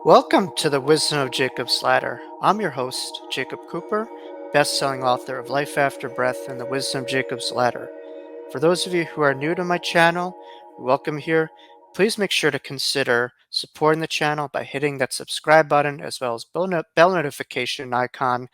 Welcome to the Wisdom of Jacob's Ladder. I'm your host, Jacob Cooper, best-selling author of Life After Breath and the Wisdom of Jacob's Ladder. For those of you who are new to my channel, welcome here. Please make sure to consider supporting the channel by hitting that subscribe button as well as bell notification icon,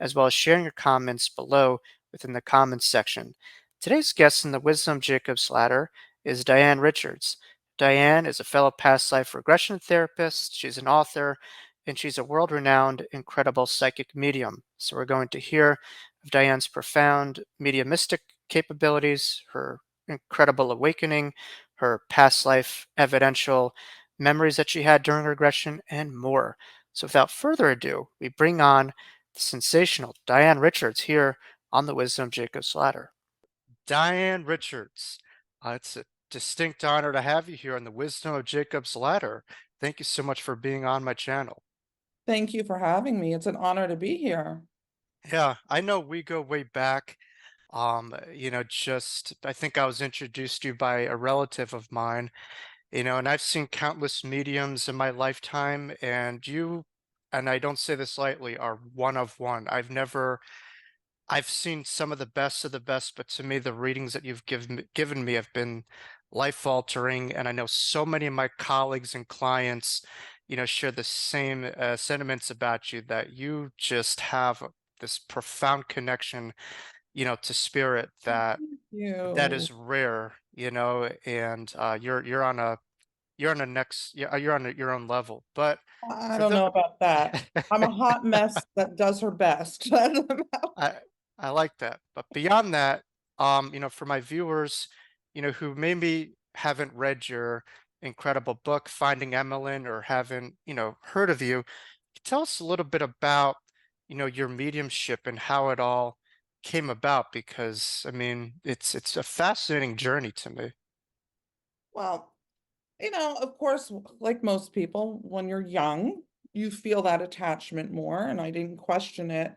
as well as sharing your comments below within the comments section. Today's guest in the Wisdom of Jacob's Ladder is Diane Richards. Diane is a fellow past life regression therapist, she's an author, and she's a world-renowned, incredible psychic medium. So we're going to hear of Diane's profound mediumistic capabilities, her incredible awakening, her past life evidential memories that she had during regression, and more. So without further ado, we bring on the sensational Diane Richards here on the Wisdom of Jacob's Ladder. Diane Richards, it's a distinct honor to have you here on the Wisdom of Jacob's Ladder. Thank you so much for being on my channel. Thank you for having me. It's an honor to be here. Yeah, I know we go way back. Just I think I was introduced to you by a relative of mine, and I've seen countless mediums in my lifetime, and you, and I don't say this lightly, are one of one. I've seen some of the best, but to me, the readings that you've given me have been life altering. And I know so many of my colleagues and clients, share the same sentiments about you, that you just have this profound connection, to spirit that Thank that you. is rare, and you're on a next, you're on your own level. But I for don't the know about that. I'm a hot mess that does her best. I I like that. But beyond that, for my viewers, who maybe haven't read your incredible book, Finding Emmeline, or haven't, heard of you, tell us a little bit about, your mediumship and how it all came about, because I mean, it's a fascinating journey to me. Well, of course, like most people, when you're young, you feel that attachment more, and I didn't question it.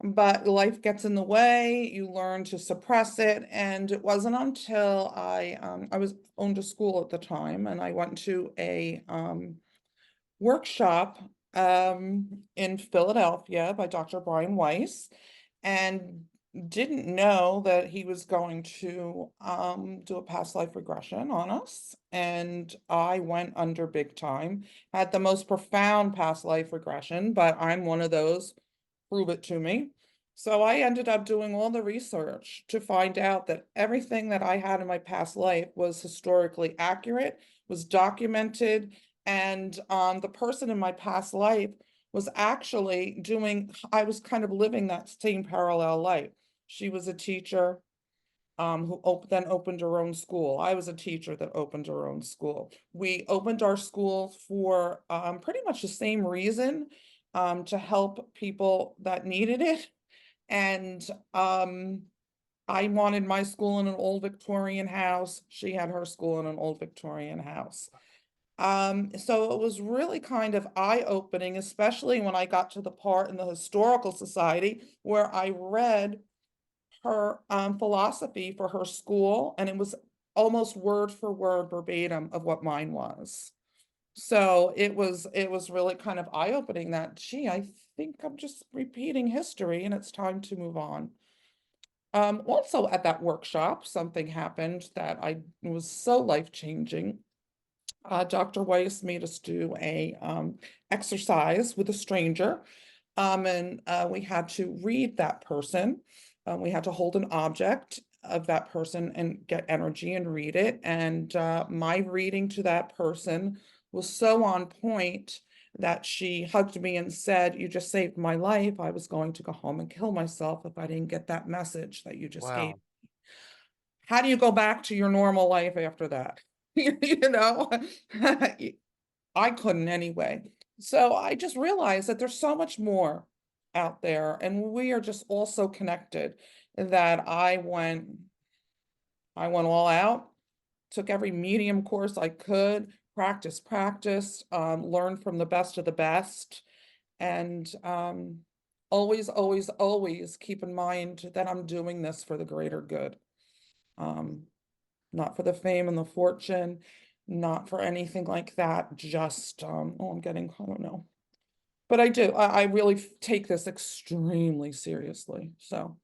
But life gets in the way, you learn to suppress it, and it wasn't until I was owned a school at the time, and I went to a workshop in Philadelphia by Dr. Brian Weiss, and didn't know that he was going to do a past life regression on us. And I went under big time, had the most profound past life regression, but I'm one of those, prove it to me. So I ended up doing all the research to find out that everything that I had in my past life was historically accurate, was documented, and the person in my past life was actually doing, I was kind of living that same parallel life. She was a teacher who then opened her own school. I was a teacher that opened her own school. We opened our school for pretty much the same reason, to help people that needed it. And I wanted my school in an old Victorian house. She had her school in an old Victorian house. So it was really kind of eye-opening, especially when I got to the part in the Historical Society where I read her philosophy for her school, and it was almost word for word verbatim of what mine was. So it was really kind of eye-opening that, gee, I think I'm just repeating history and it's time to move on. Also at that workshop, something happened that I was so life-changing. Dr. Weiss made us do a exercise with a stranger, and we had to read that person. We had to hold an object of that person and get energy and read it. And my reading to that person was so on point that she hugged me and said, "You just saved my life. I was going to go home and kill myself if I didn't get that message that you just gave." Wow. How do you go back to your normal life after that? You know, I couldn't anyway. So I just realized that there's so much more out there, and we are just all so connected that I went all out, took every medium course I could, practice, learn from the best of the best, and always keep in mind that I'm doing this for the greater good. Um, Not for the fame and the fortune. not for anything like that, just, oh, I don't know. But I do, I really take this extremely seriously, so.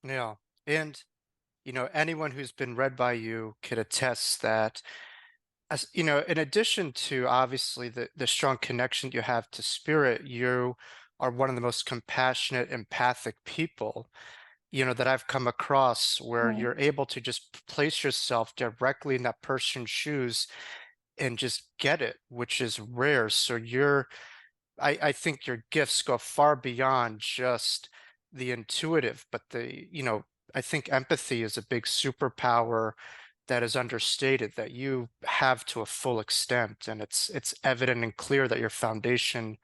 Yeah. And, anyone who's been read by you could attest that, as in addition to obviously the strong connection you have to spirit, you are one of the most compassionate, empathic people, that I've come across, where Oh. you're able to just place yourself directly in that person's shoes and just get it, which is rare. So I think your gifts go far beyond just the intuitive, but I think empathy is a big superpower that is understated that you have to a full extent, and it's evident and clear that your foundation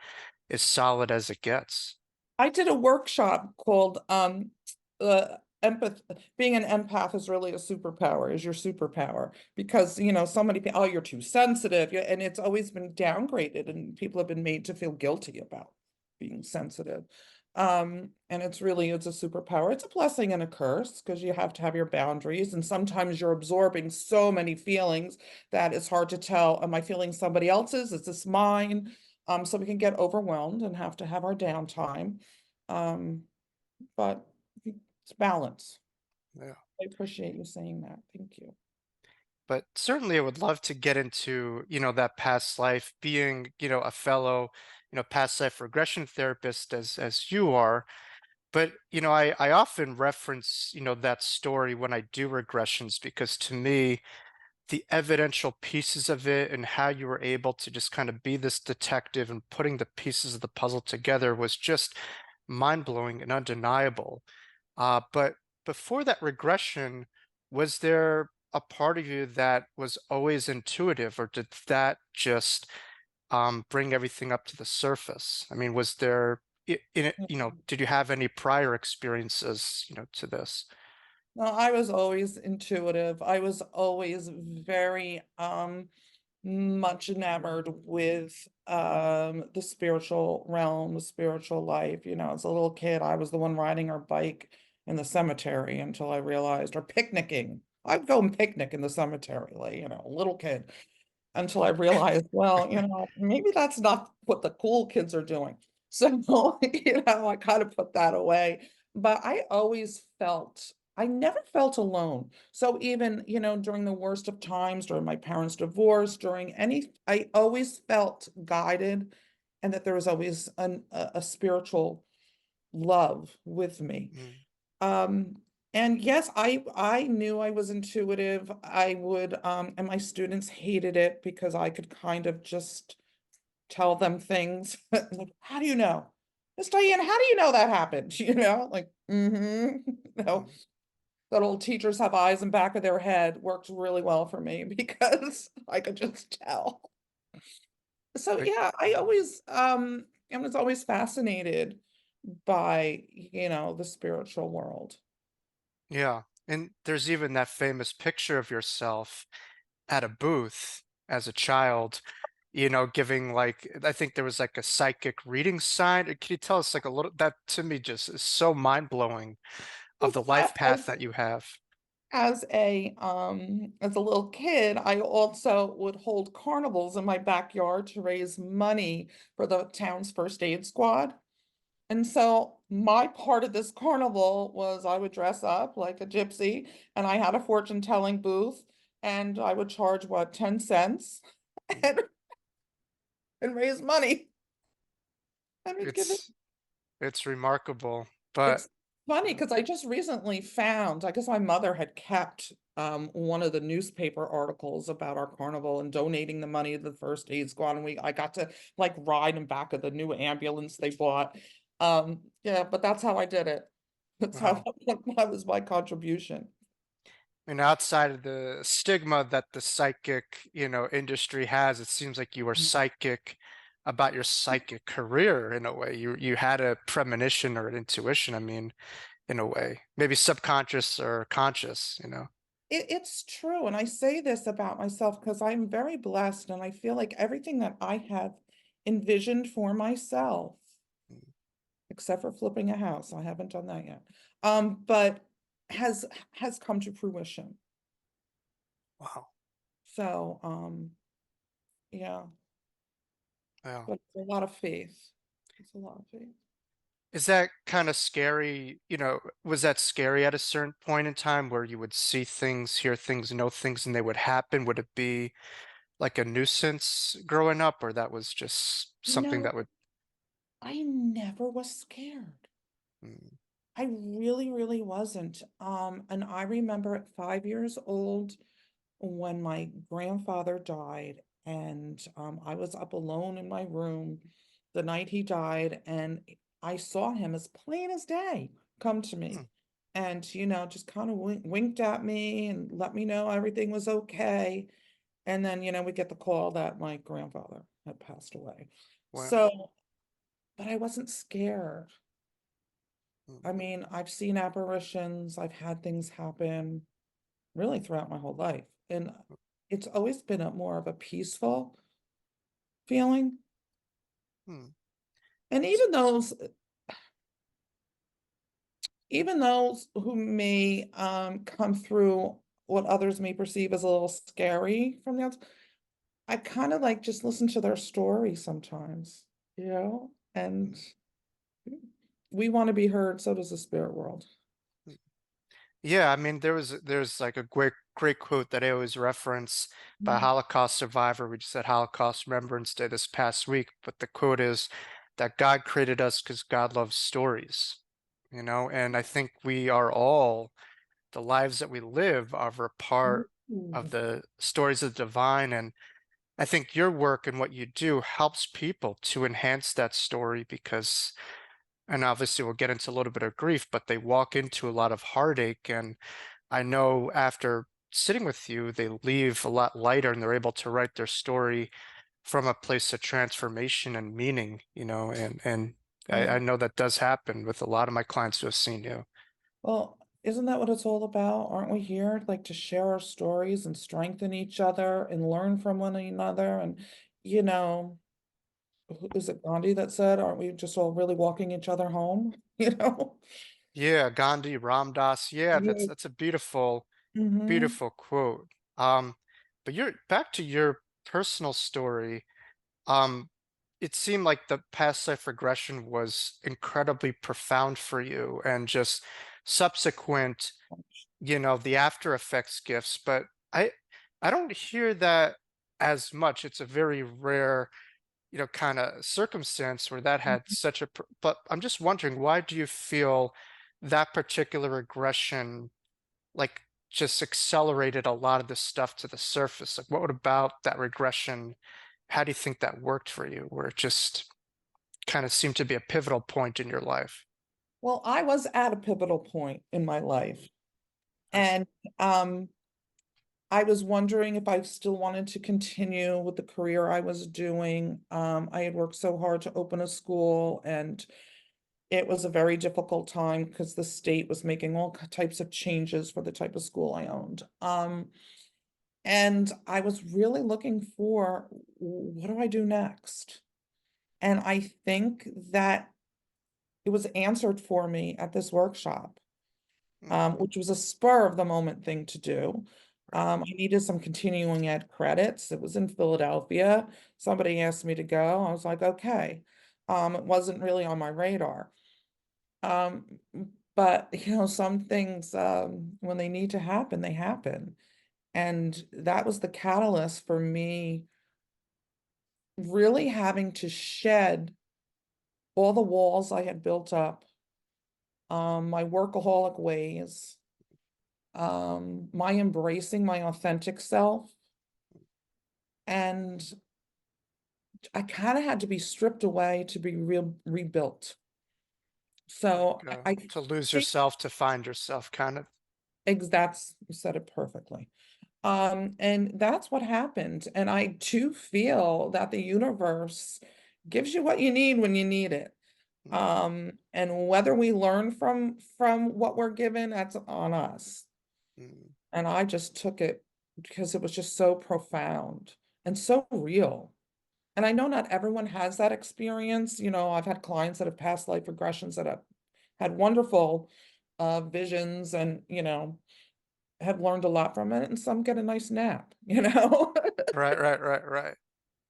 is solid as it gets. I did a workshop called empath being an empath is really a superpower, is your superpower. Because so many people, oh, you're too sensitive. Yeah, and it's always been downgraded and people have been made to feel guilty about being sensitive. And it's a superpower. It's a blessing and a curse because you have to have your boundaries, and sometimes you're absorbing so many feelings that it's hard to tell, am I feeling somebody else's? Is this mine? So we can get overwhelmed and have to have our downtime. Um, but it's balance. Yeah. I appreciate you saying that. Thank you. But certainly I would love to get into, that past life, being, a fellow, past life regression therapist as you are. But, I often reference, that story when I do regressions, because to me, the evidential pieces of it and how you were able to just kind of be this detective and putting the pieces of the puzzle together was just mind-blowing and undeniable. But before that regression, was there a part of you that was always intuitive, or did that just bring everything up to the surface? I mean, was there in it, did you have any prior experiences, to this? No, I was always intuitive. I was always very much enamored with the spiritual realm, the spiritual life. As a little kid, I was the one riding our bike in the cemetery until I realized, or picnicking. I'd go and picnic in the cemetery, like, a little kid, until I realized, well, maybe that's not what the cool kids are doing. So, I kind of put that away. But I never felt alone. So even, during the worst of times, during my parents' divorce, I always felt guided and that there was always a spiritual love with me. Mm, Um, and yes, I knew I was intuitive. And my students hated it because I could kind of just tell them things. Like, how do you know? Miss Diane, how do you know that happened? Like, no, mm, that old teachers have eyes in back of their head worked really well for me because I could just tell. So like, yeah, I was always fascinated by, the spiritual world. yeah. And there's even that famous picture of yourself at a booth as a child, giving like, I think there was like a psychic reading sign. Can you tell us like a little, that to me just is so mind-blowing of the life path that you have. As a little kid, I also would hold carnivals in my backyard to raise money for the town's first aid squad. And so my part of this carnival was I would dress up like a gypsy and I had a fortune telling booth and I would charge what, 10 cents Mm. and, and raise money and we'd give it. It's remarkable, but It's funny because I just recently found, I guess my mother had kept one of the newspaper articles about our carnival and donating the money to the first aid squad. And I got to like ride in back of the new ambulance they bought. Yeah, but that's how I did it. That's how wow. that was my contribution. And outside of the stigma that the psychic, industry has, it seems like you were psychic about your psychic career in a way. You had a premonition or an intuition, I mean, in a way. Maybe subconscious or conscious. It's true. And I say this about myself because I'm very blessed and I feel like everything that I have envisioned for myself, Mm, except for flipping a house. I haven't done that yet. But has has come to fruition. wow. So, yeah, Wow. but it's a lot of faith. It's a lot of faith. Is that kind of scary? Was that scary at a certain point in time where you would see things, hear things, know things, and they would happen? Would it be like a nuisance growing up, or that was just something No, that would, I never was scared. mm, I really, really wasn't. And I remember at 5 years old when my grandfather died, and I was up alone in my room the night he died, and I saw him as plain as day come to mm, me and, just kind of winked at me and let me know everything was okay. And then, we get the call that my grandfather had passed away. wow, So, but I wasn't scared. I mm, mean, I've seen apparitions, I've had things happen really throughout my whole life. And it's always been a more of a peaceful feeling. mm. And even those who may come through what others may perceive as a little scary from the outside, I kind of like just listen to their story sometimes, and we want to be heard, so does the spirit world. Yeah, I mean, there's like a great quote that I always reference by a Mhm. Holocaust survivor. We just had Holocaust Remembrance Day this past week, but the quote is that God created us because God loves stories, and I think we are all the lives that we live are a part of Ooh. the stories of the divine, and I think your work and what you do helps people to enhance that story because, and obviously we'll get into a little bit of grief, but they walk into a lot of heartache. And I know after sitting with you, they leave a lot lighter and they're able to write their story from a place of transformation and meaning, and I Yeah. know that does happen with a lot of my clients who have seen you. Well, isn't that what it's all about? Aren't we here like to share our stories and strengthen each other and learn from one another? And, you know, is it Gandhi that said, aren't we just all really walking each other home? You know? Yeah, Gandhi, Ram Dass. Yeah, that's Yeah. that's a beautiful, Mm-hmm. beautiful quote. But you're back to your personal story. Um, it seemed like the past life regression was incredibly profound for you and just subsequent, the after effects gifts, but I don't hear that as much. It's a very rare, kind of circumstance where that had such but I'm just wondering, why do you feel that particular regression like just accelerated a lot of the stuff to the surface? Like what about that regression? How do you think that worked for you, where it just kind of seemed to be a pivotal point in your life? Well, I was at a pivotal point in my life, I see. and um, I was wondering if I still wanted to continue with the career I was doing. I had worked so hard to open a school, and it was a very difficult time because the state was making all types of changes for the type of school I owned. And I was really looking for, what do I do next? And I think that it was answered for me at this workshop, Mm, which was a spur of the moment thing to do. right. I needed some continuing ed credits. It was in Philadelphia. Somebody asked me to go. I was like, okay. It wasn't really on my radar. Um, but some things, when they need to happen, they happen. And that was the catalyst for me really having to shed all the walls I had built up, my workaholic ways, my embracing my authentic self. And I kind of had to be stripped away to be rebuilt. Like So I to lose think yourself to find yourself, kind of. that's, you said it perfectly. And that's what happened. And I do feel that the universe gives you what you need when you need it. Mm, And whether we learn from what we're given, that's on us. mm, And I just took it because it was just so profound and so real. And I know not everyone has that experience. I've had clients that have past life regressions that have had wonderful visions and, have learned a lot from it, and some get a nice nap, you know? Right.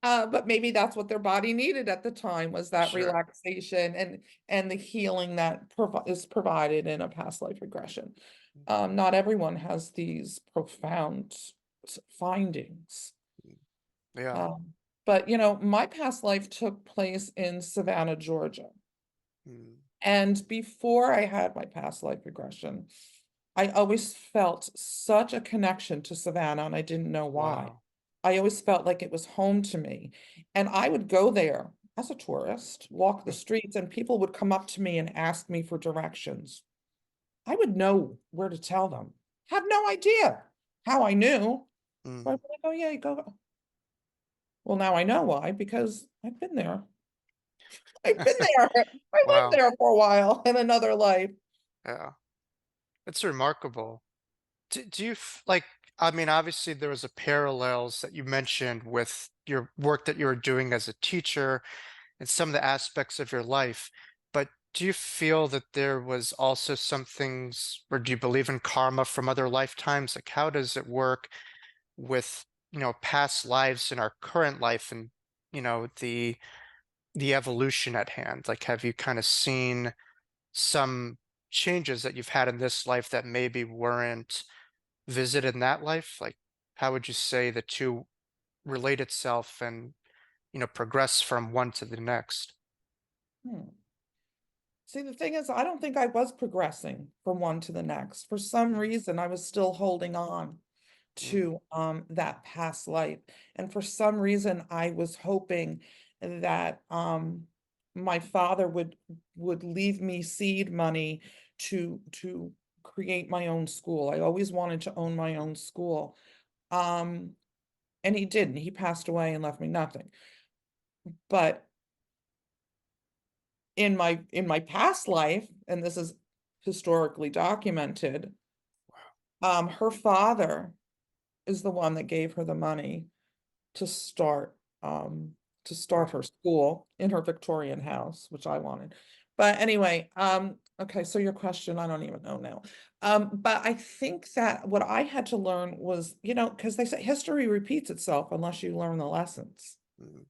But maybe that's what their body needed at the time, was that Sure. relaxation and the healing that is provided in a past life regression. Not everyone has these profound findings. Yeah. But you know, my past life took place in Savannah, Georgia. Mm. And before I had my past life regression, I always felt such a connection to Savannah, and I didn't know why. Wow. I always felt like it was home to me. And I would go there as a tourist, walk the streets, and people would come up to me and ask me for directions. I would know where to tell them. Have no idea how I knew. But I'd Mm. be like, oh yeah, you go. Well, now I know why, because I've been there. I've been there. I lived Wow. there for a while in another life. Yeah. It's remarkable. Do you like, I mean, obviously there was a parallels that you mentioned with your work that you were doing as a teacher and some of the aspects of your life, but do you feel that there was also some things, or do you believe in karma from other lifetimes? Like, how does it work with, past lives in our current life and, the evolution at hand? Like, have you kind of seen some changes that you've had in this life that maybe weren't visited in that life? Like, how would you say the two relate itself and, progress from one to the next? Hmm. See, the thing is, I don't think I was progressing from one to the next. For some reason, I was still holding on Mm, to that past life. And for some reason, I was hoping that my father would leave me seed money to create my own school. I always wanted to own my own school. Um, and he didn't. He passed away and left me nothing. But in my past life, and this is historically documented, her father is the one that gave her the money to start um wow. her school in her Victorian house, which I wanted. But anyway, okay, so your question, I don't even know now. But I think that what I had to learn was, because they say history repeats itself unless you learn the lessons. Mm,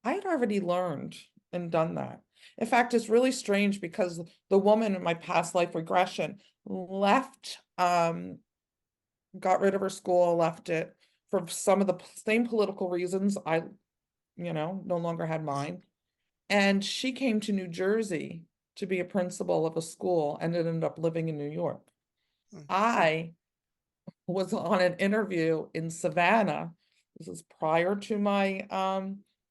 I had already learned and done that. In fact, it's really strange because the woman in my past life regression left, got rid of her school, left it for some of the same political reasons I, no longer had mine. And she came to New Jersey to be a principal of a school and ended up living in New York. mm, I was on an interview in Savannah. This is prior to my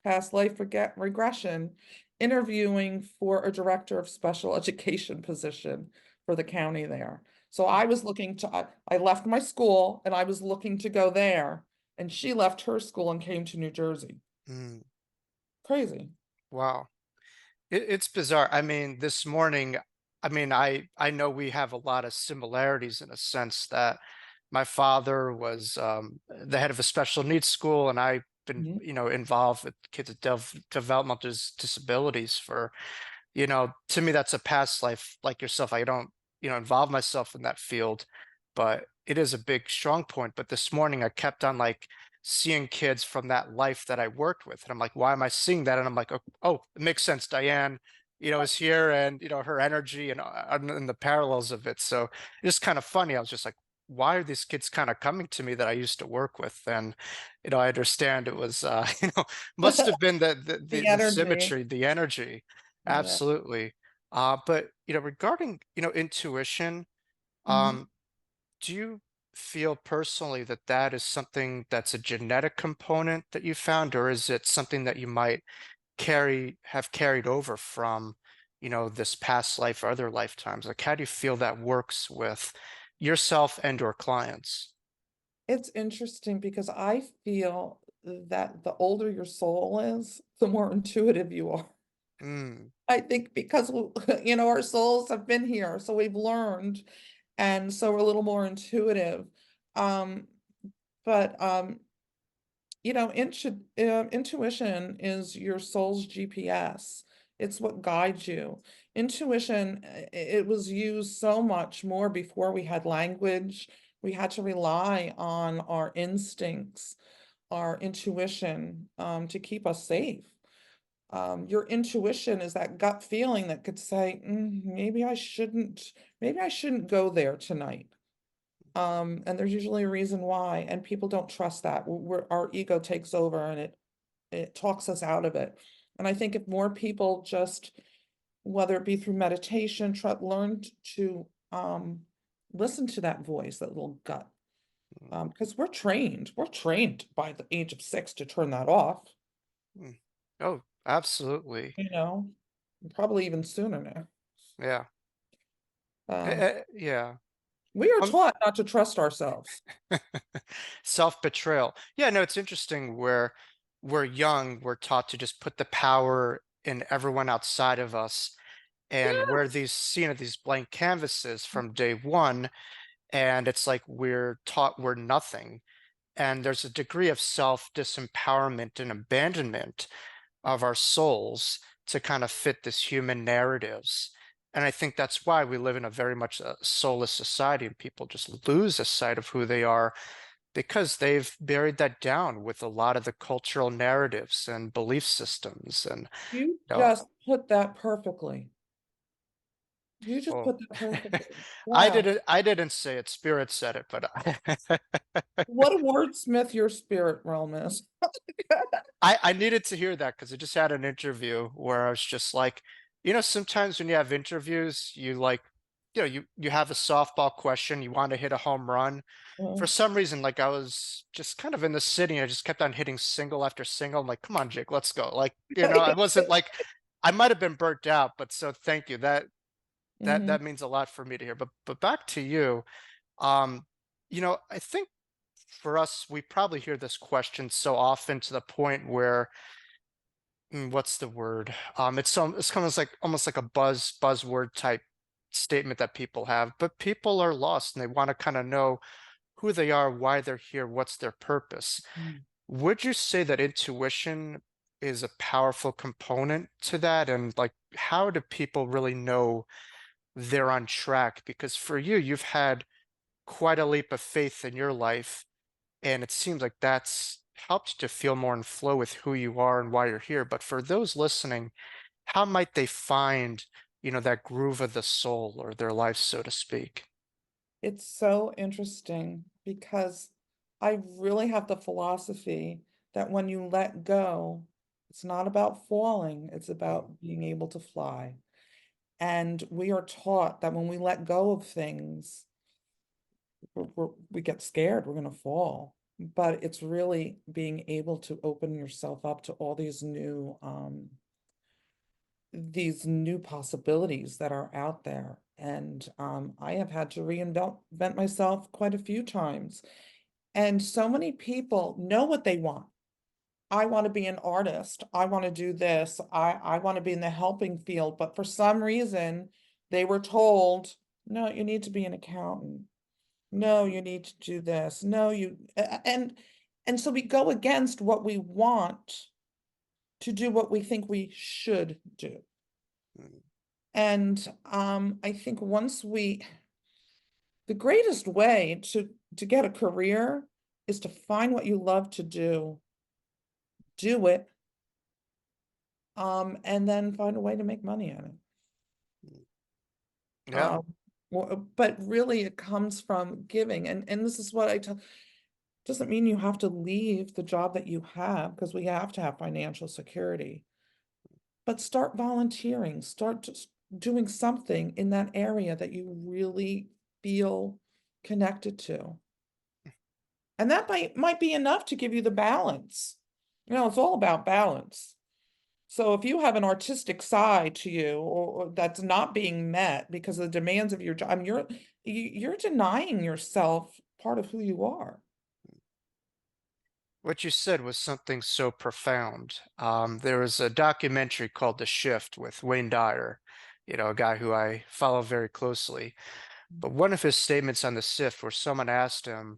past life regression, interviewing for a director of special education position for the county there. So I was looking to, I left my school and I was looking to go there, and she left her school and came to New Jersey. mm. Crazy. Wow. It's bizarre. I mean, this morning, I mean, I know we have a lot of similarities in a sense that my father was the head of a special needs school, and I've been, Mhm. involved with kids with developmental disabilities for, to me, that's a past life like yourself. I don't, involve myself in that field, but it is a big strong point. But this morning I kept on like seeing kids from that life that I worked with. And I'm like, why am I seeing that? And I'm like, oh, it makes sense. Diane, is here and, her energy and the parallels of it. So it's kind of funny. I was just like, why are these kids kind of coming to me that I used to work with? And, I understand it was, must have been The the energy. symmetry, the energy. Yeah. Absolutely. But regarding intuition, Mhm. um, do you feel personally that that is something that's a genetic component that you found, or is it something that you might have carried over from, this past life or other lifetimes? Like, how do you feel that works with yourself and or clients? It's interesting because I feel that the older your soul is, the more intuitive you are. Mm, I think because, our souls have been here, so we've learned, and so we're a little more intuitive. Um, but intuition is your soul's GPS. It's what guides you. Intuition, it was used so much more before we had language We had to rely on our instincts, our intuition, to keep us safe. Your intuition is that gut feeling that could say, maybe maybe I shouldn't go there tonight. And there's usually a reason why, and people don't trust that. Our ego takes over and it talks us out of it. And I think if more people just, whether it be through meditation, learned to listen to that voice, that little gut, because we're trained by the age of 6 to turn that off, Mm. Oh, absolutely. you know, probably even sooner now. Yeah. Um, Yeah. we are Um, taught not to trust ourselves. self-betrayal. Yeah, no, it's interesting where we're young, we're taught to just put the power in everyone outside of us, and we're Yes. these seen at these blank canvases from day one, and it's like we're taught we're nothing. And there's a degree of self-disempowerment and abandonment of our souls to kind of fit this human narratives. And I think that's why we live in a very much a soulless society, and people just lose a sight of who they are because they've buried that down with a lot of the cultural narratives and belief systems. And You you know, just put that perfectly. You just well, put that perfectly. Wow. I didn't say it. Spirit said it, but What a wordsmith your spirit realm is. I needed to hear that because I just had an interview where I was just like, sometimes when you have interviews, you like, you have a softball question, you want to hit a home run. For Mm. some reason, like I was just kind of in the city, and I just kept on hitting single after single. I'm like, come on, Jake, let's go. Like, I wasn't like, I might have been burnt out, but so thank you. That Mhm. means a lot for me to hear. But back to you. Um, I think for us, we probably hear this question so often to the point where what's the word? It's kind of like almost like a buzzword type statement that people have, but people are lost and they want to kind of know who they are, why they're here, what's their purpose. Mm. Would you say that intuition is a powerful component to that? And like, how do people really know they're on track? Because for you, you've had quite a leap of faith in your life, and it seems like that's helped you to feel more in flow with who you are and why you're here. But for those listening, how might they find, that groove of the soul or their life, so to speak? It's so interesting because I really have the philosophy that when you let go, it's not about falling, it's Mm, about being able to fly. And we are taught that when we let go of things, we get scared, we're going to fall. But it's really being able to open yourself up to all these new possibilities that are out there. And I have had to reinvent myself quite a few times. And so many people know what they want. I want to be an artist. I want to do this. I want to be in the helping field. But for some reason, they were told, no, you need to be an accountant. No, you need to do this. No, and so we go against what we want to do what we think we should do. mm, And I think the greatest way to get a career is to find what you love to do it, and then find a way to make money at it. mm. Yeah. Um, but really it comes from giving. And this is what I tell, doesn't mean you have to leave the job that you have because we have to have financial security. But start volunteering, start just doing something in that area that you really feel connected to. And that might be enough to give you the balance. It's all about balance. So if you have an artistic side to you or that's not being met because of the demands of your job, I mean, you're denying yourself part of who you are. What you said was something so profound. There was a documentary called The Shift with Wayne Dyer, a guy who I follow very closely. But one of his statements on the Shift, where someone asked him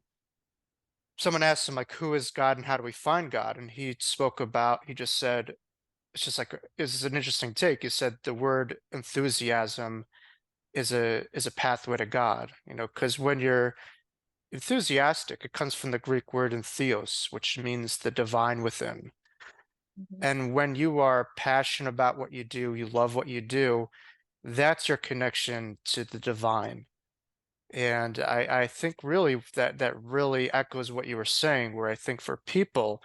like, who is God and how do we find God? And he just said, it's just like, this is an interesting take. He said the word enthusiasm is a pathway to God, because when you're enthusiastic. It comes from the Greek word entheos, which means the divine within. Mhm. And when you are passionate about what you do, you love what you do, that's your connection to the divine. And I think really that really echoes what you were saying, where I think for people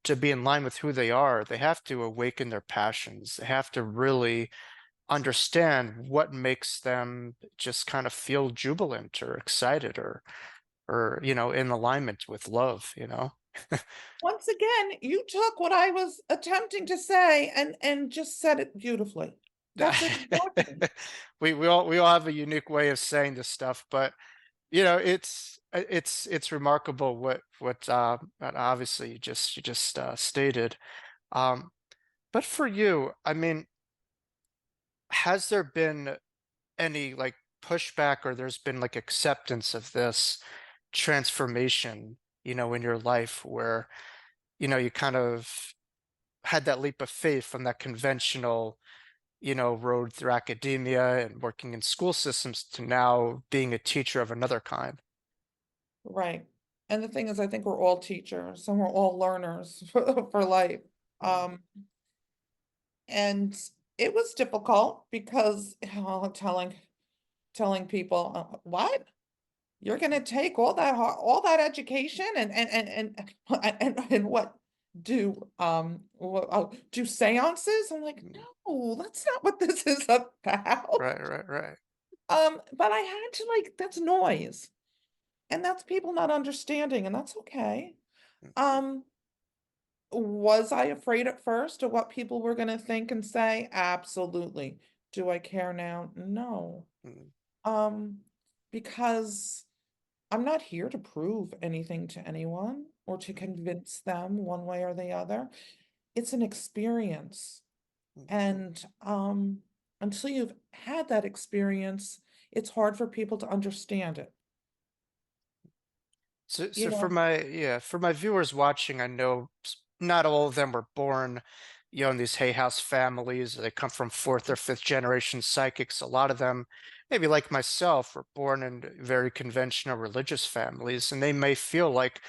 to be in line with who they are, they have to awaken their passions. They have to really understand what makes them just kind of feel jubilant or excited or in alignment with love, Once again, you took what I was attempting to say and just said it beautifully. That's exactly We all have a unique way of saying this stuff, but it's remarkable what obviously you just stated. Um, but for you, I mean, has there been any like pushback or there's been like acceptance of this transformation, in your life where, you kind of had that leap of faith from that conventional, road through academia and working in school systems to now being a teacher of another kind? right. And the thing is, I think we're all teachers and we're all learners for life. Mm, Um, and it was difficult because telling people, what? You're gonna take all that education and what do seances? I'm like, mm. no, that's not what this is about. Right, right, right. But I had to like that's noise and that's people not understanding, and that's okay. Mm, Um, was I afraid at first of what people were gonna think and say? Absolutely. Do I care now? No. mm, Um, because I'm not here to prove anything to anyone or to mm, convince them one way or the other. It's an experience. mm, mm. And until you've had that experience, it's hard for people to understand it. So, You so for know, my viewers watching, I know not all of them were born, in these Hay House families. They come from fourth or fifth generation psychics. A lot of them, maybe like myself, were born in very conventional religious families, and they may feel like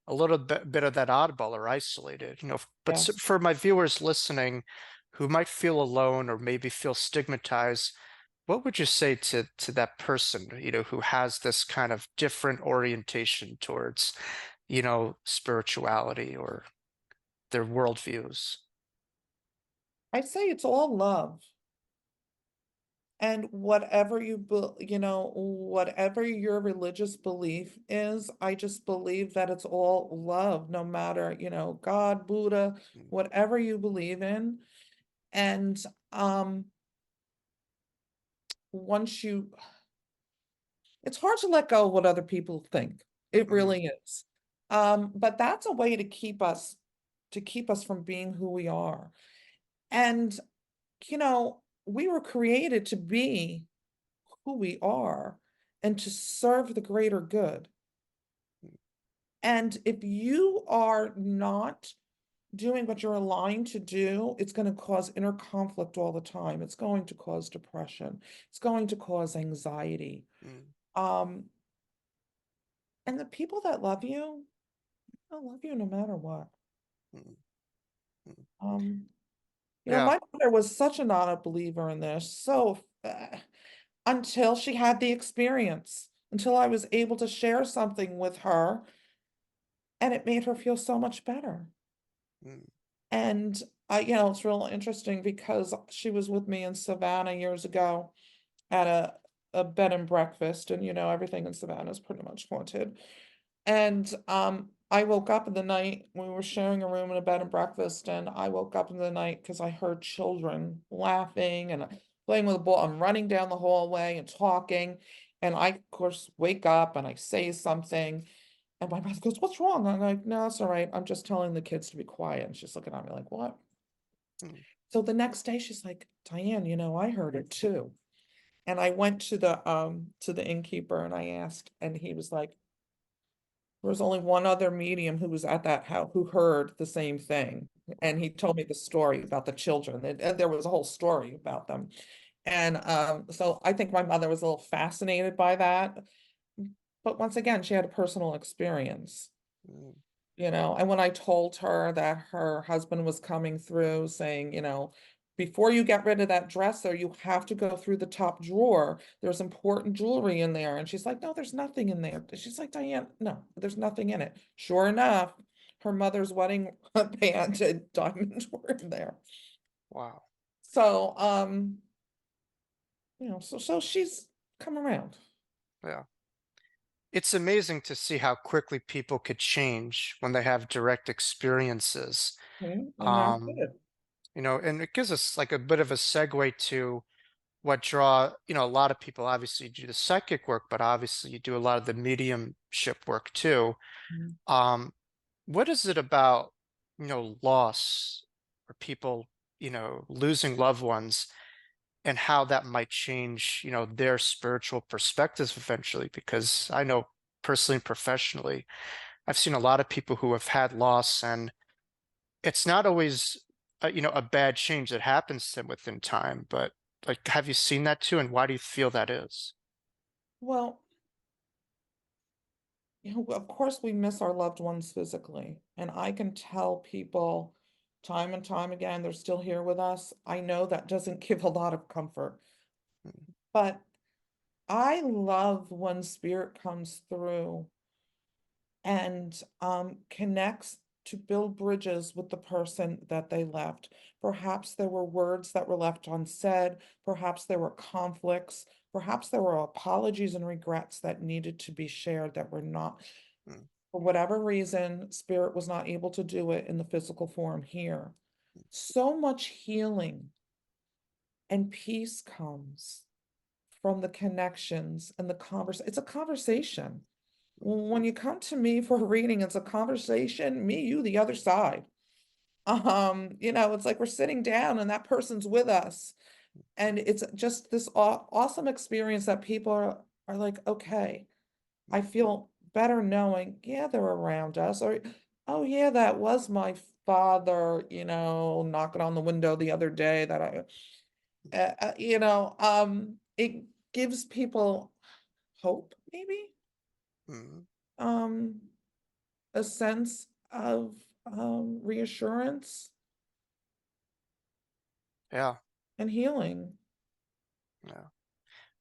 a little bit of that oddball or isolated, But yes. for my viewers listening who might feel alone or maybe feel stigmatized, what would you say to that person, who has this kind of different orientation towards, spirituality or their worldviews? I say it's all love. And whatever whatever your religious belief is, I just believe that it's all love, no matter, God, Buddha, Mm, whatever you believe in. And once you, it's hard to let go of what other people think. It mm, really is. But that's a way to keep us from being who we are. And, we were created to be who we are and to serve the greater good. mm, And if you are not doing what you're aligned to do, it's going to cause inner conflict all the time. It's going to cause depression. It's going to cause anxiety. mm, Um, and the people that love you, they'll love you no matter what. mm, mm. Um, Yeah. my mother was such a not a believer in this, so until she had the experience, until I was able to share something with her, and it made her feel so much better. Mm, And it's real interesting because she was with me in Savannah years ago at a bed and breakfast, and everything in Savannah is pretty much haunted. And I woke up in the night, we were sharing a room in a bed and breakfast, and I woke up in the night because I heard children laughing and playing with a ball. I'm running down the hallway and talking, and I, of course, wake up and I say something. And my mother goes, "What's wrong?" I'm like, "No, it's all right. I'm just telling the kids to be quiet." And she's looking at me like, "What?" mm, So the next day she's like, "Diane, I heard it too." And I went to the innkeeper and I asked, and he was like, there was only one other medium who was at that house who heard the same thing. And he told me the story about the children. And there was a whole story about them. And so I think my mother was a little fascinated by that. But once again, she had a personal experience. mm, And when I told her that her husband was coming through saying, before you get rid of that dresser, you have to go through the top drawer. There's important jewelry in there. And she's like, no, there's nothing in there. She's like, Diane, no, there's nothing in it. Sure enough, her mother's wedding band and diamonds were in there. wow. So, so she's come around. Yeah. It's amazing to see how quickly people could change when they have direct experiences. Okay, and that's Um, it. and it gives us like a bit of a segue to what draw, a lot of people obviously do the psychic work, but obviously you do a lot of the mediumship work too. Mhm. Um, what is it about, loss or people, losing loved ones and how that might change, their spiritual perspectives eventually? Because I know personally and professionally, I've seen a lot of people who have had loss, and it's not always, a bad change that happens to them within time, but like, have you seen that too? And why do you feel that is? Well, of course we miss our loved ones physically, and I can tell people time and time again, they're still here with us. I know that doesn't give a lot of comfort, Mm, but I love when spirit comes through and connects to build bridges with the person that they left. Perhaps there were words that were left unsaid, perhaps there were conflicts, perhaps there were apologies and regrets that needed to be shared that were not, mm, for whatever reason, spirit was not able to do it in the physical form here. So much healing and peace comes from the connections and the converse. It's a conversation. mm, When you come to me for a reading, it's a conversation, me, you, the other side. It's like we're sitting down and that person's with us. And it's just this awesome experience that people are like, okay, I feel better knowing, yeah, they're around us. Or, oh yeah, that was my father, knocking on the window the other day that it gives people hope, maybe. mm. Um, a sense of reassurance Yeah, and healing. yeah.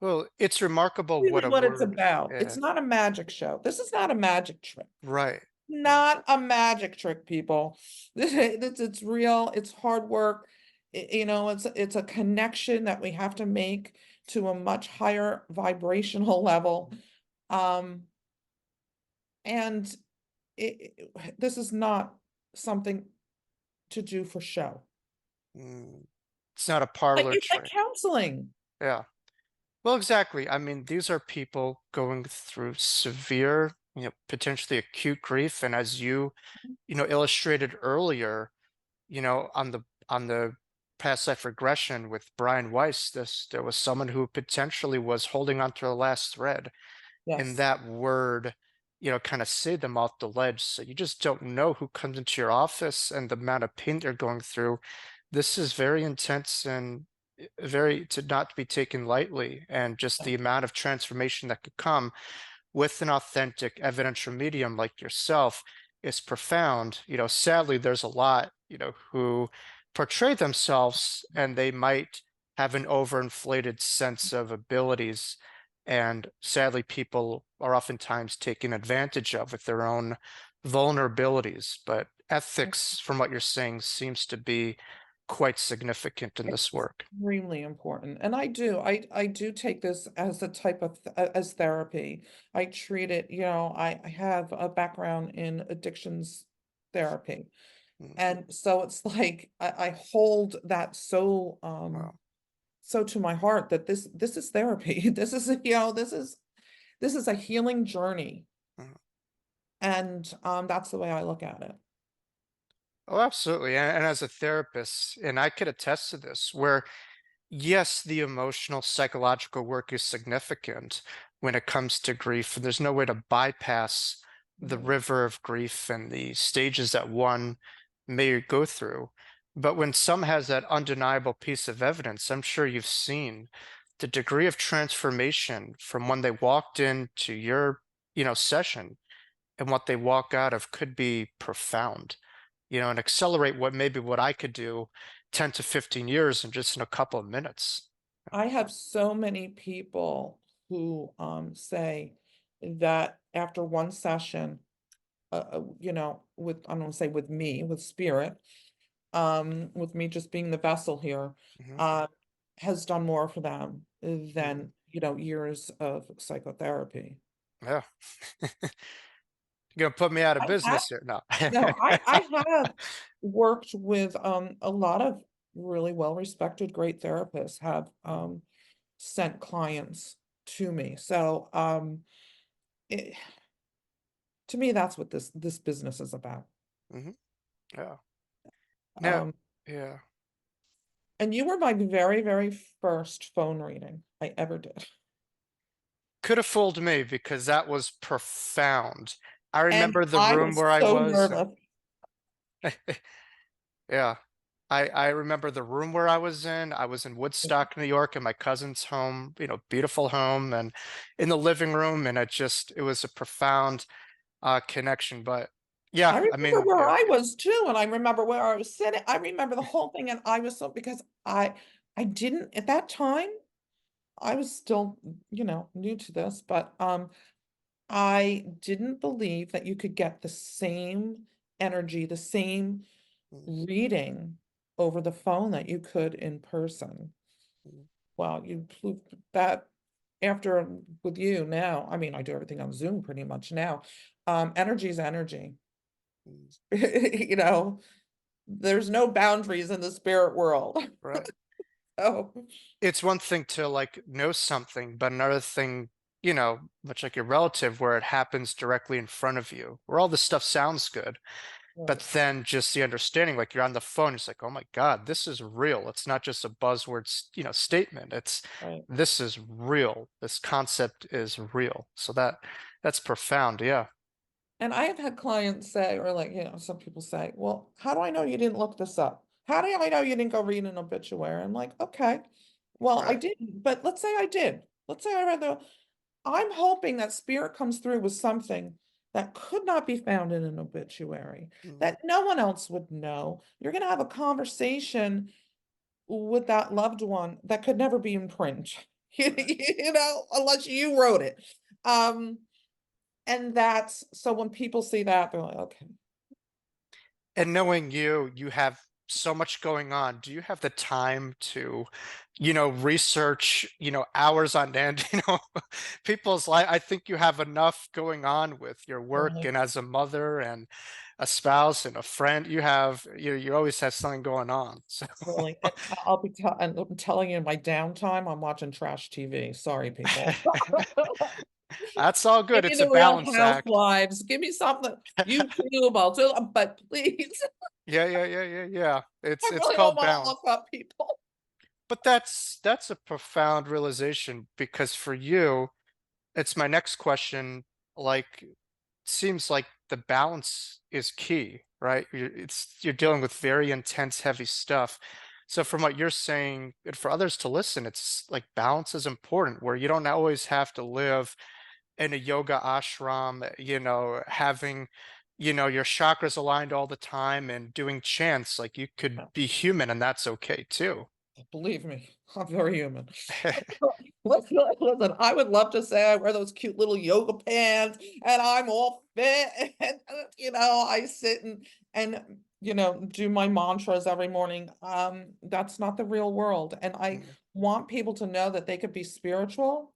Well, it's remarkable what Really a what it's word. about. It's Yeah, not a magic show. This is not a magic trick. right. Yeah. Not a magic trick, people. It's real. It's hard work. It's a connection that we have to make to a much higher vibrational level. Um, and this is not something to do for show. Mm. It's not a parlor It's like trick. counseling. Yeah. Well, exactly. I mean, these are people going through severe, potentially acute grief. And as you, illustrated earlier, on the past life regression with Brian Weiss, there was someone who potentially was holding on to the last thread, and Yes. that word, kind of saved them off the ledge. So you just don't know who comes into your office and the amount of pain they're going through. This is very intense and very to not be taken lightly, and just the amount of transformation that could come with an authentic evidential medium like yourself is profound. Sadly, there's a lot, who portray themselves and they might have an overinflated sense of abilities. And sadly, people are oftentimes taken advantage of with their own vulnerabilities. But ethics, from what you're saying, seems to be quite significant in this work. Extremely important. And I do take this as a type of as therapy. I treat it, I have a background in addictions therapy. Mm, And so it's like I hold that wow. so to my heart that this is therapy. This is a healing journey. Mm. And that's the way I look at it. Oh, absolutely. And as a therapist, and I could attest to this, where yes, the emotional, psychological work is significant when it comes to grief. And there's no way to bypass the Mhm. river of grief and the stages that one may go through. But when some has that undeniable piece of evidence, I'm sure you've seen the degree of transformation from when they walked into your session, and what they walk out of could be profound, and accelerate what I could do 10 to 15 years in just in a couple of minutes. I have so many people who say that after one session, with I'm gonna say with me, with spirit, with me just being the vessel here, Hmm. uh, has done more for them Hmm. than, years of psychotherapy. Yeah. You're gonna put me out of I have business here. No. no, I have worked with a lot of really well-respected, great therapists have sent clients to me. So it, to me, that's what this business is about. Hmm. Yeah. No. Um, Yeah. and you were my very, very first phone reading I ever did. Could have fooled me because that was profound. I And remember the I room was where I so was. nervous. Yeah. I remember the room where I was in. I was in Woodstock, New York, in my cousin's home, beautiful home, and in the living room, and it was a profound connection. But I yeah, I remember mean, where yeah, I was too, and I remember where I was sitting. I remember the whole thing, and I was so because I didn't at that time, I was still, new to this, but I didn't believe that you could get the same energy, the same mm, reading over the phone that you could in person. mm, Well, you proved that after with you now. I mean, I do everything on Zoom pretty much now. Energy is energy. mm, You know, there's no boundaries in the spirit world. right. Oh, It's one thing to like know something, but another thing, much like your relative, where it happens directly in front of you, where all this stuff sounds good. But right, then just the understanding, like you're on the phone, it's like, oh my God, this is real. It's not just a buzzword, statement. right. This is real. This concept is real. So that's profound. Yeah. And I have had clients say, or like, some people say, well, how do I know you didn't look this up? How do I know you didn't go read an obituary? I'm like, okay, well, I Right. didn't, but let's say I did. Let's say I read I'm hoping that spirit comes through with something that could not be found in an obituary, Mm, that no one else would know. You're going to have a conversation with that loved one that could never be in print, right. unless you wrote it. Um, and that's so when people see that, they're like, okay. And knowing you have so much going on. Do you have the time to, research, hours on end, people's life? I think you have enough going on with your work Really, and as a mother and a spouse and a friend. You always have something going on. So really. And and I'm telling you, in my downtime, I'm watching trash TV. Sorry, people. that's all Give good. me It's a the Real balance act. Housewives. Give me something. YouTube, I'll do, but please, Yeah, yeah, yeah, yeah, yeah. It's I it's really don't called want to look balance. up people. But that's a profound realization because for you, it's my next question. Like, seems like the balance is key, right? You're dealing with very intense, heavy stuff. So from what you're saying, and for others to listen, it's like balance is important, where you don't always have to live in a yoga ashram, having, your chakras aligned all the time and doing chants. Like you could No, be human and that's okay too. believe me, I'm very human. Listen, I would love to say I wear those cute little yoga pants and I'm all fit and I sit and do my mantras every morning. That's not the real world. And I Mm, want people to know that they could be spiritual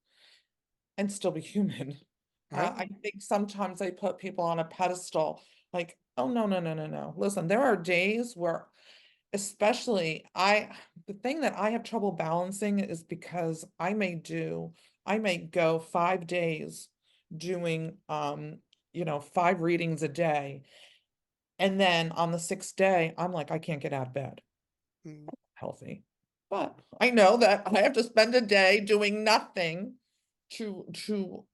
and still be human. I yeah. think sometimes they put people on a pedestal, like, oh no, no, no, no, no. Listen, there are days where especially the thing that I have trouble balancing is because I may go 5 days doing 5 readings a day. And then on the sixth day, I'm like, I can't get out of bed. Mm, Healthy. But I know that I have to spend a day doing nothing to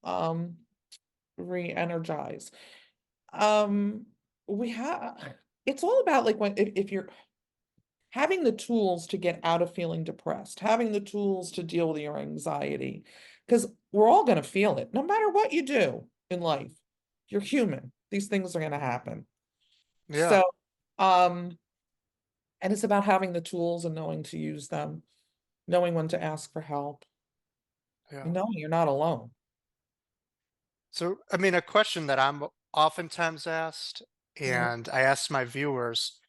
re-energize. Um we have it's all about like when if you're having the tools to get out of feeling depressed, having the tools to deal with your anxiety. because we're all going to feel it, no matter what you do in life. You're human. These things are going to happen. Yeah. So, and it's about having the tools and knowing to use them, knowing when to ask for help, Yeah. and knowing you're not alone. So, I mean, a question that I'm oftentimes asked, Mhm. and I ask my viewers,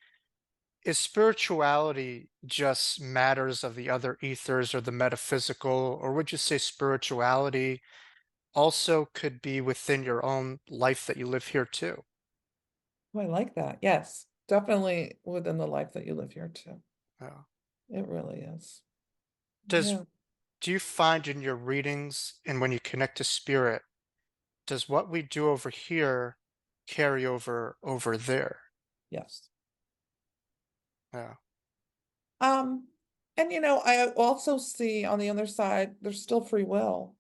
is spirituality just matters of the other ethers or the metaphysical, or would you say spirituality also could be within your own life that you live here too? Oh, I like that. Yes, definitely within the life that you live here too. Yeah. It really is. Does Yeah. do you find in your readings and when you connect to spirit, does what we do over here carry over there? Yes. Yeah. Um, and I also see on the other side, there's still free will.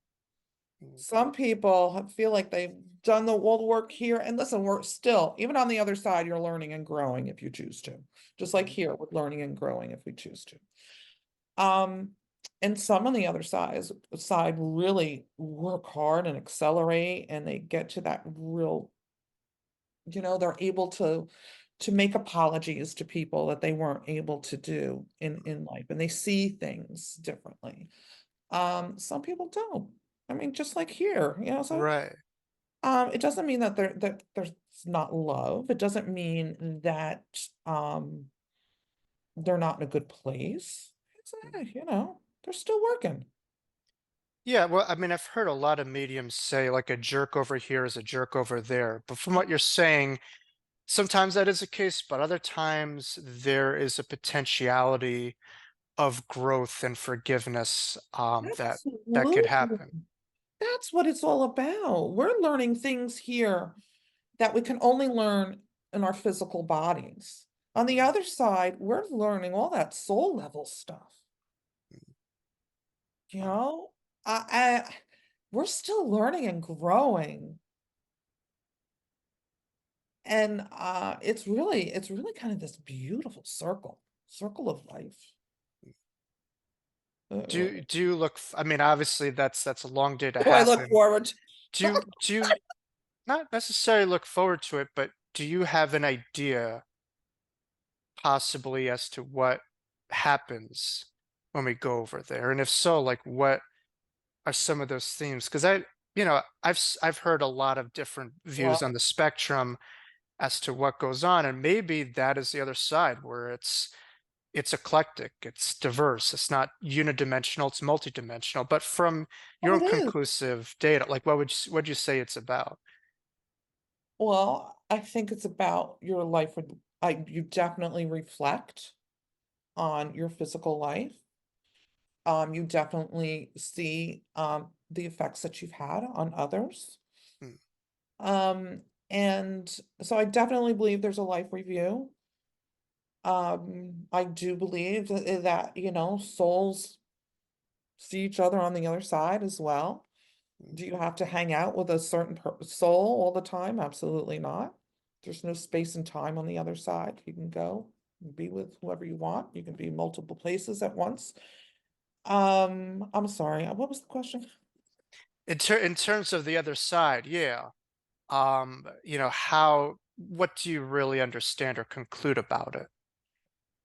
Mm, Some people feel like they've done the world work here. And listen, we're still, even on the other side, you're learning and growing if you choose to. Just like mm. here, with learning and growing if we choose to. Um, and some on the other side really work hard and accelerate, and they get to that real, they're able to make apologies to people that they weren't able to do in life, and they see things differently. Some people don't. I mean, just like here, so Right. it doesn't mean that there's not love. It doesn't mean that they're not in a good place. It's they're still working. Yeah, well, I mean, I've heard a lot of mediums say like a jerk over here is a jerk over there. But from what you're saying, sometimes that is the case, but other times there is a potentiality of growth and forgiveness that could Absolutely. happen. That's what it's all about. We're learning things here that we can only learn in our physical bodies. On the other side, we're learning all that soul level stuff. You Wow. know, we're still learning and growing. And it's really kind of this beautiful circle of life. It really. Do you look I mean, obviously that's a long day to What do I look happen. forward to? Do you not necessarily look forward to it, but do you have an idea possibly as to what happens when we go over there? And if so, like what are some of those themes? Because I've heard a lot of different views on Well, the spectrum as to what goes on, and maybe that is the other side where it's eclectic, it's diverse, it's not unidimensional, it's multidimensional. But from your oh, own it is. conclusive data, like what would you say it's about? Well, I think it's about your life. You definitely reflect on your physical life. You definitely see the effects that you've had on others. Mm, And so I definitely believe there's a life review. I do believe that, souls see each other on the other side as well. mm. Do you have to hang out with a certain soul all the time? Absolutely not. There's no space and time on the other side. You can go and be with whoever you want. You can be multiple places at once. I'm sorry. What was the question? In terms of the other side, yeah. How what do you really understand or conclude about it?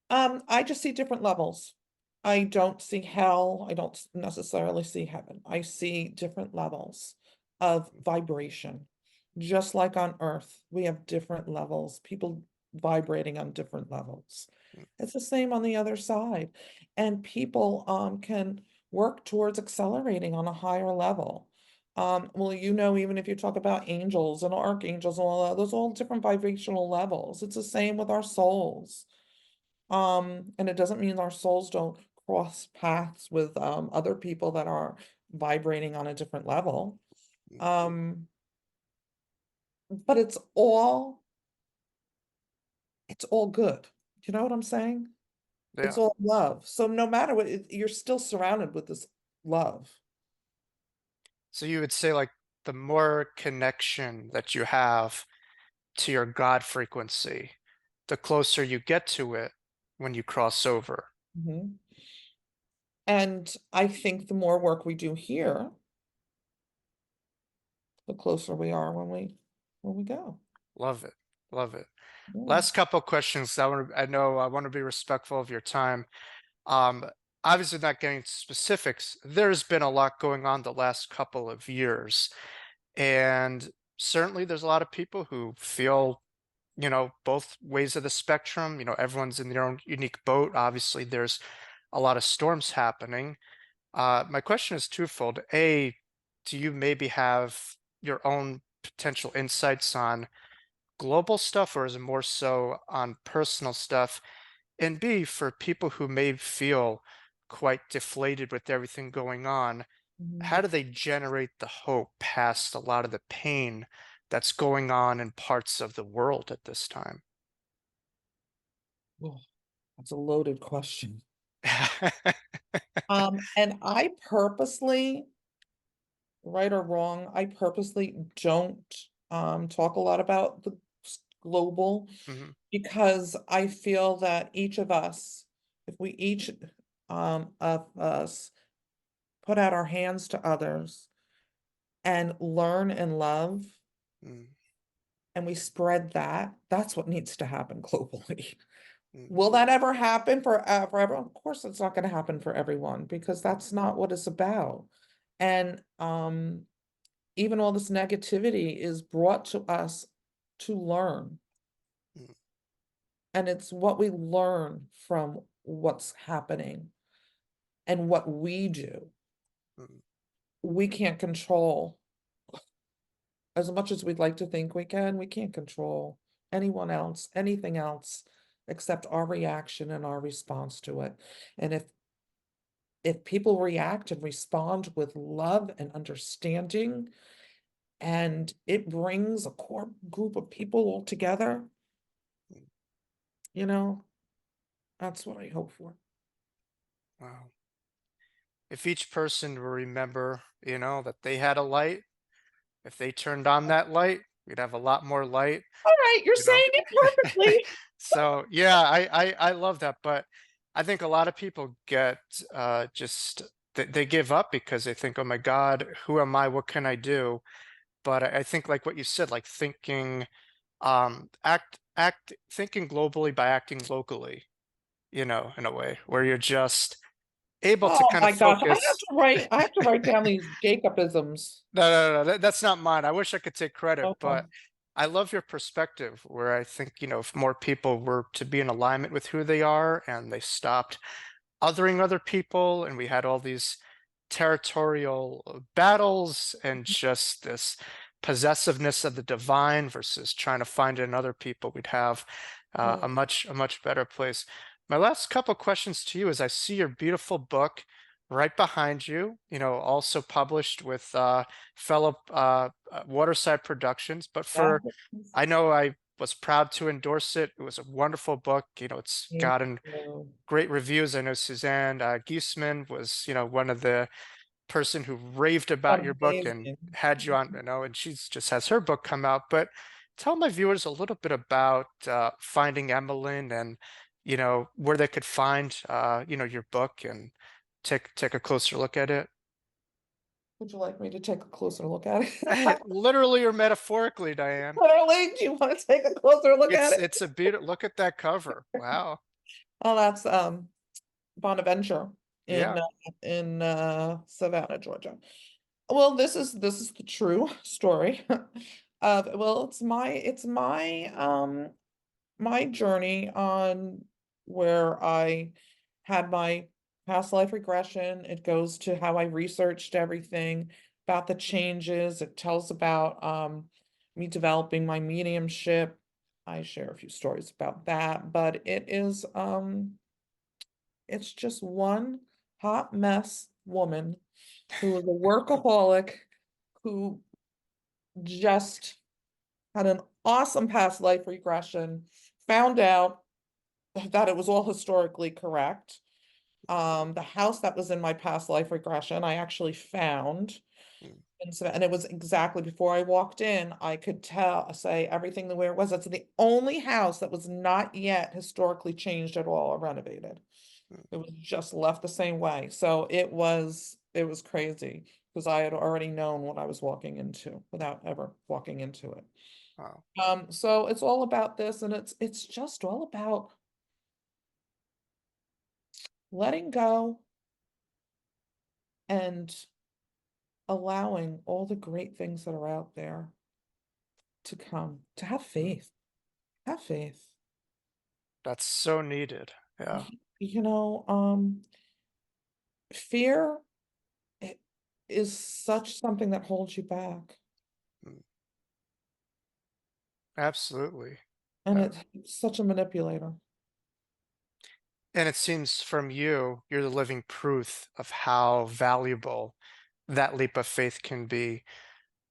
I just see different levels. I don't see hell. I don't necessarily see heaven. I see different levels of vibration. Just like on Earth, we have different levels, people vibrating on different levels. Mm, It's the same on the other side. And people can work towards accelerating on a higher level. Well, even if you talk about angels and archangels and all that, those are all different vibrational levels. It's the same with our souls. And it doesn't mean our souls don't cross paths with other people that are vibrating on a different level. mm. Um, but it's all good. You know what I'm saying? It's Yeah. all love. So no matter what, you're still surrounded with this love. So you would say like the more connection that you have to your God frequency, the closer you get to it when you cross over. Mhm. And I think the more work we do here, the closer we are when we go. Love it. Love it. Yeah. Last couple questions. I know I want to be respectful of your time. Um, Obviously not getting into specifics. There's been a lot going on the last couple of years. And certainly there's a lot of people who feel, both ways of the spectrum. Everyone's in their own unique boat. Obviously, there's a lot of storms happening. My question is twofold. A, do you maybe have your own potential insights on global stuff, or is it more so on personal stuff? And B, for people who may feel quite deflated with everything going on, how Mhm. do they generate the hope past a lot of the pain that's going on in parts of the world at this time? Oh, that's a loaded question. And I purposely, right or wrong, I purposely don't talk a lot about the global, Mhm, because I feel that each of us, if we each of us put out our hands to others and learn and love, mm, and we spread that, that's what needs to happen globally. mm, Will that ever happen for everyone? Of course, it's not going to happen for everyone, because that's not what it's about. And even all this negativity is brought to us to learn. mm, And it's what we learn from what's happening and what we do. mm, We can't control, as much as we'd like to think we can't control anyone else, anything else, except our reaction and our response to it. And if people react and respond with love and understanding, and it brings a core group of people all together, mm. you know, that's what I hope for. Wow. If each person will remember, that they had a light, if they turned on that light, we'd have a lot more light, All right, you're you know. saying it perfectly. So yeah, I love that, but I think a lot of people get just they give up because they think, oh my God, who am I? What can I do? But I think like what you said, like thinking act thinking globally by acting locally, in a way where you're just able to Oh kind of my gosh, focus. I have to write down these Jacobisms. No, that's not mine. I wish I could take credit, Okay. but I love your perspective where I think, if more people were to be in alignment with who they are and they stopped othering other people, and we had all these territorial battles and just this possessiveness of the divine versus trying to find it in other people, we'd have Mm, a much better place. My last couple questions to you is, I see your beautiful book right behind you, also published with fellow Waterside Productions. But yeah. I know I was proud to endorse it. It was a wonderful book. It's Thank gotten you. great reviews. I know Suzanne Giesman was, one of the person who raved about your book and Amazing. had you on, and she's just has her book come out. But tell my viewers a little bit about finding Emmeline, and where they could find your book and take a closer look at it. Would you like me to take a closer look at it? Literally or metaphorically, Diane. Literally, do you want to take a closer look at It's it? a beautiful look at that cover. Wow. Oh, that's Bonaventure Yeah. in Savannah, Georgia. Well, this is the true story of, well, it's my journey on where I had my past life regression. It goes to how I researched everything about the changes. It tells about me developing my mediumship. I share a few stories about that, but it's just one hot mess woman who is a workaholic, who just had an awesome past life regression, found out that it was all historically correct. The house that was in my past life regression, I actually found. Mm, And it was exactly before I walked in, I could say everything the way it was. That's the only house that was not yet historically changed at all or renovated. mm, It was just left the same way. So it was crazy. because I had already known what I was walking into without ever walking into it. Wow. So it's all about this, and it's just all about letting go and allowing all the great things that are out there to come, to have Mm. faith. Have faith. That's so needed. Yeah. You know, fear i- is such something that holds you back, Mm. Absolutely. and Yeah. it's such a manipulator. And it seems from you, you're the living proof of how valuable that leap of faith can be,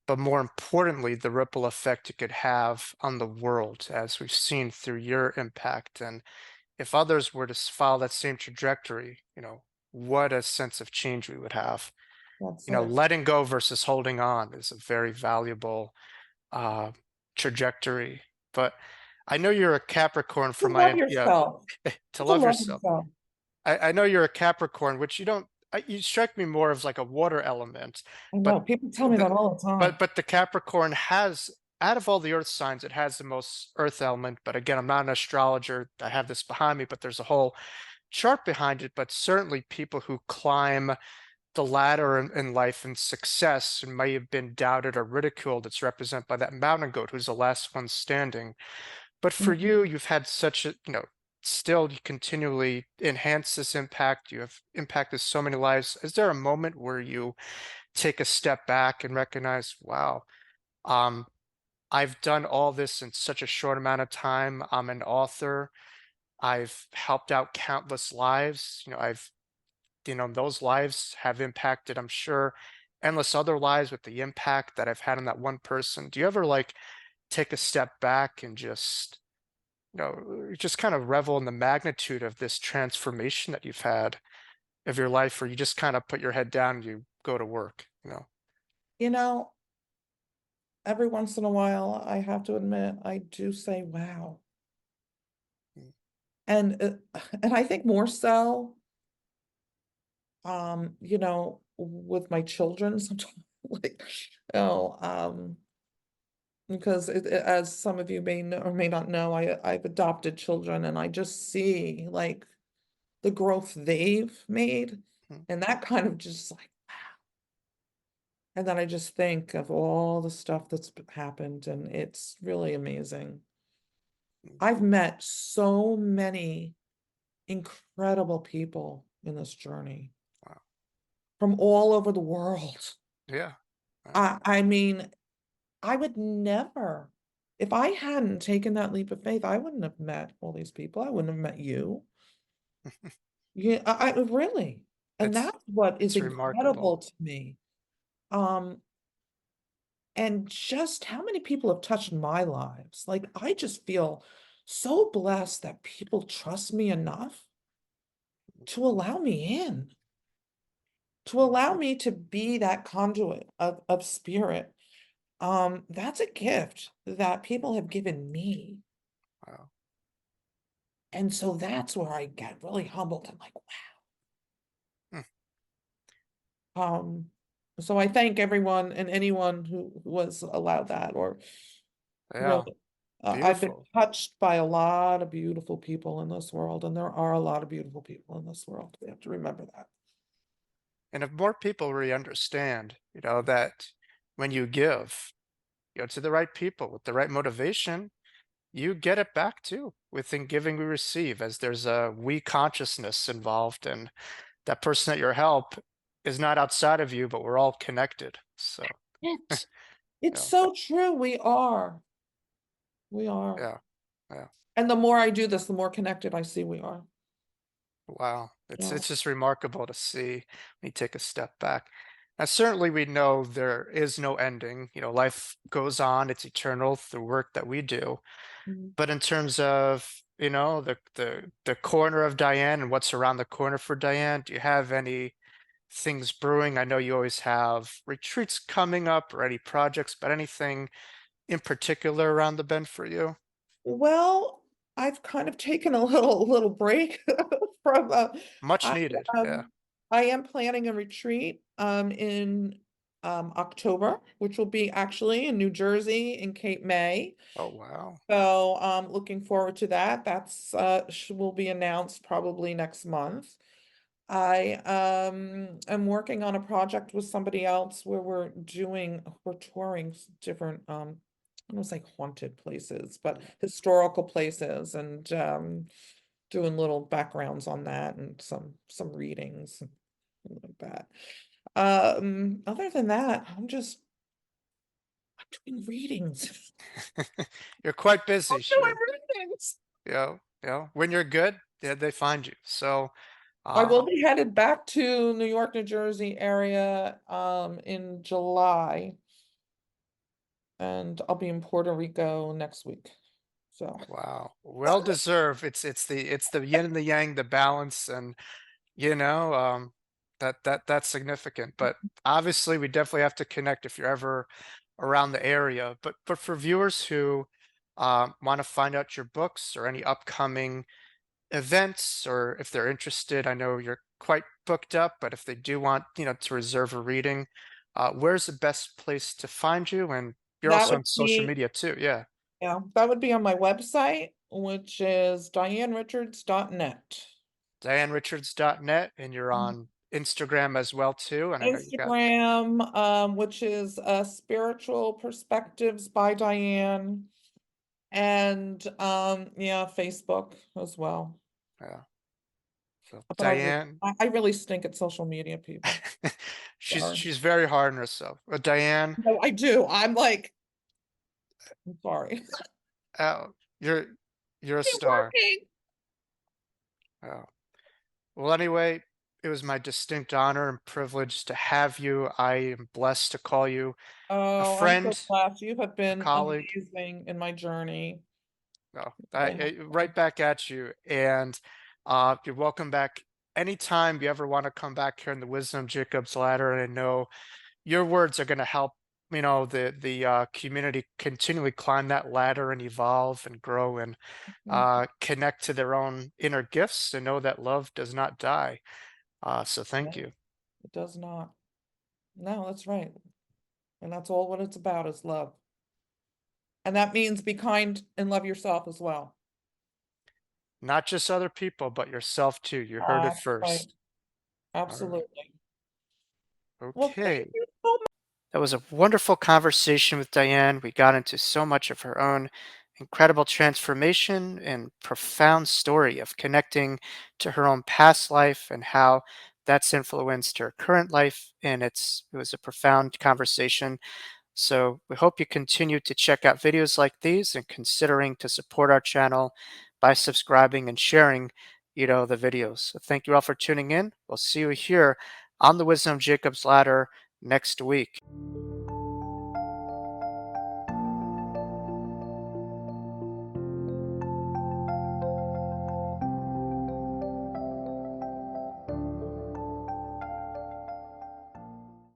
but more importantly, the ripple effect it could have on the world, as we've seen through your impact. And if others were to follow that same trajectory, what a sense of change we would have. That's it. Letting go versus holding on is a very valuable uh, trajectory. But I know you're a Capricorn To for love my, yourself. to To love love yourself. yourself. I know you're a Capricorn, which you don't. You strike me more of like a water element, I but know people tell me the that all the but time. but the Capricorn has, out of all the Earth signs, it has the most Earth element. But again, I'm not an astrologer. I have this behind me, but there's a whole chart behind it. But certainly, people who climb the ladder in life and success and may have been doubted or ridiculed. It's represented by that mountain goat who's the last one standing. But for Mhm. you, you've had such a, still you continually enhance this impact. You have impacted so many lives. Is there a moment where you take a step back and recognize, wow, um, I've done all this in such a short amount of time. I'm an author. I've helped out countless lives. Those lives have impacted, I'm sure, endless other lives with the impact that I've had on that one person. Do you ever like take a step back and just kind of revel in the magnitude of this transformation that you've had of your life, or you just kind of put your head down and you go to work? You know, every once in a while, I have to admit, I do say, wow. Mm. And I think more so, with my children sometimes, like, because as some of you may know or may not know, I've adopted children, and I just see like the growth they've made, Mm. and that kind of just like, and then I just think of all the stuff that's happened, and it's really amazing. Mm. I've met so many incredible people in this journey Wow. from all over the world. Yeah. Yeah. I mean, I would never, if I hadn't taken that leap of faith, I wouldn't have met all these people. I wouldn't have met you. Yeah, I really, and It's that's what is it's remarkable. incredible to me. Um, and just how many people have touched my lives. Like, I just feel so blessed that people trust me enough to allow me in, to Mm. allow me to be that conduit of spirit. That's a gift that people have given me. Wow. And so that's where I get really humbled. I'm like, Mm. wow. So I thank everyone and anyone who was allowed that, or Yeah. really, I've been Beautiful. touched by a lot of beautiful people in this world, and there are a lot of beautiful people in this world. We have to remember that. And if more people really understand, that when you give, to the right people with the right motivation, you get it back too. Within giving, we receive, as there's a we consciousness involved, and that person that you help is not outside of you, but we're all connected. So, It, it's yeah, so true. We are. We are. yeah, yeah. And the more I do this, the more connected I see we are. Wow. It's Yeah. it's just remarkable to see when you take a step back. Now, certainly we know there is no ending. Life goes on, it's eternal through work that we do. Mhm. But in terms of, the corner of Diane and what's around the corner for Diane, do you have any things brewing? I know you always have retreats coming up or any projects, but anything in particular around the bend for you? Well, I've kind of taken a little break from Much I needed. Yeah. um I am planning a retreat in October, which will be actually in New Jersey in Cape May. Oh, wow. So looking forward to that. That's will be announced probably next month. I am working on a project with somebody else where we're touring different I don't say haunted places, but historical places, and doing little backgrounds on that and some readings like that. Other than that, I'm doing readings. You're quite I'm busy. doing readings. When you're good, they find you. So, I will uh, be headed back to New York, New Jersey area in July, and I'll be in Puerto Rico next week. So wow, well deserved. It's the yin and the yang, the balance, and that's significant. But obviously, we definitely have to connect if you're ever around the area. But for viewers who want to find out your books or any upcoming events, or if they're interested, I know you're quite booked up, but if they do want, to reserve a reading, where's the best place to find you? And you're that also would on social be, media too. Yeah. yeah, that would be on my website, which is dianerichards.net. DianeRichards.net, and you're on Instagram as well too. And I know you got Instagram, which is Spiritual Perspectives by Diane, and yeah, Facebook as well. uh, so But Diane. I really stink at social media, people. she's Sorry. she's very hard on herself. Diane, No, I do. I'm sorry. uh, you're you're a Keep star. working. Oh. Well, anyway, it was my distinct honor and privilege to have you. I am blessed to call you a Oh, I'm so friend, blessed. You have a been colleague. amazing in my journey. No, Really have right been. back at you. And you're welcome back anytime you ever want to come back here in the Wisdom of Jacob's Ladder. And I know your words are going to help, the community continually climb that ladder and evolve and grow and Thank you. connect to their own inner gifts and know that love does not die. So thank No, you. it does not. No, that's right. And that's all what it's about is love. And that means be kind and love yourself as well. Not just other people, but yourself too. You heard it That's right. first. All right. Absolutely. Well, thank Okay. you so much. That was a wonderful conversation with Diane. We got into so much of her own incredible transformation and profound story of connecting to her own past life and how that's influenced her current life. And it was a profound conversation. So we hope you continue to check out videos like these and considering to support our channel by subscribing and sharing, the videos. So thank you all for tuning in. We'll see you here on the Wisdom of Jacob's Ladder next week.